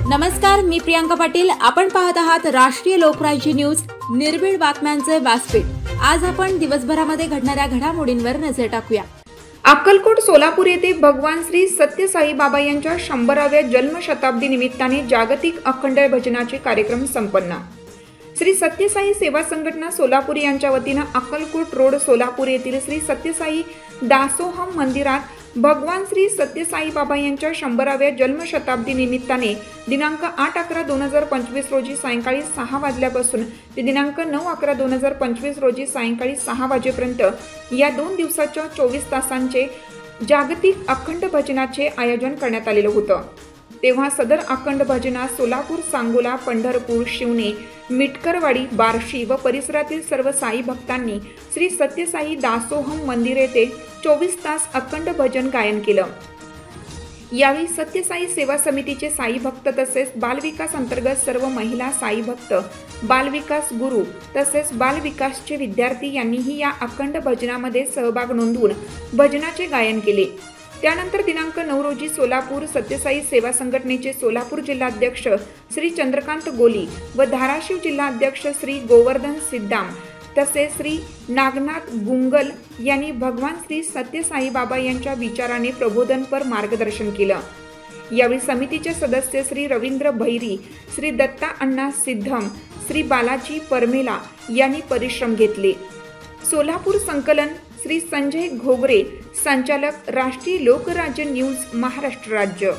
नमस्कार, मी प्रियांका पाटील. आपण पाहत आहात राष्ट्रीय लोकराज्य न्यूज, निर्भीड बातम्यांचे व्यासपीठ. आज आपण दिवसभरामध्ये घडणाऱ्या घडामोडींवर नजर टाकूया. अक्कलकोट सोलापूर येथे भगवान श्री सत्य साई बाबा यांच्या 100व्या जन्मशताब्दी निमित्ताने जागतिक अखंड भजनाचे कार्यक्रम संपन्न. श्री सत्य साई सेवा संघटना सोलापूर यांच्या वतीने अक्कलकोट रोड सोलापूर येथील श्री सत्य साई दासोहम मंदिरात भगवान श्री सत्य साई बाबा यांच्या 100व्या जन्मशताब्दी निमित्ताने दिनांक 8/11/2025 रोजी सायंकाळी 6 वाजल्यापासून ते दिनांक 9/11/2025 रोजी सायंकाळी 6 वाजेपर्यंत या 2 दिवसाच्या 24 तासांचे जागतिक अखंड भजनाचे आयोजन करण्यात आलेलं होतं. तेव्हा सदर अखंड भजनात सोलापूर, सांगोला, पंढरपूर, शिवणे, मिटकरवाडी, बार्शी व परिसरातील सर्व साई भक्तांनी श्री सत्य साई दासोहम मंदिर येथे 24 तास अखंड भजन गायन केलं. यावेळी सत्य साई सेवा समितीचे साई भक्त तसेच बालविकास अंतर्गत सर्व महिला साई भक्त, बालविकास गुरु तसेच बालविकासचे विद्यार्थी यांनीही या अखंड भजनामध्ये सहभाग नोंदवून भजनाचे गायन केले. त्यानंतर दिनांक 9 रोजी सोलापूर सत्यसाई सेवा संघटनेचे सोलापूर जिल्हाध्यक्ष श्री चंद्रकांत गोली व धाराशिव जिल्हाध्यक्ष श्री गोवर्धन सिद्धाम तसेच श्री नागनाथ गुंगल यांनी भगवान श्री सत्य साई बाबा यांच्या विचाराने प्रबोधनपर मार्गदर्शन केलं. यावेळी समितीचे सदस्य श्री रवींद्र भैरी, श्री दत्ता अण्णा सिद्धम, श्री बालाजी परमेला यांनी परिश्रम घेतले. सोलापूर संकलन श्री संजय घोगरे, संचालक राष्ट्रीय लोकराज्य न्यूज, महाराष्ट्र राज्य.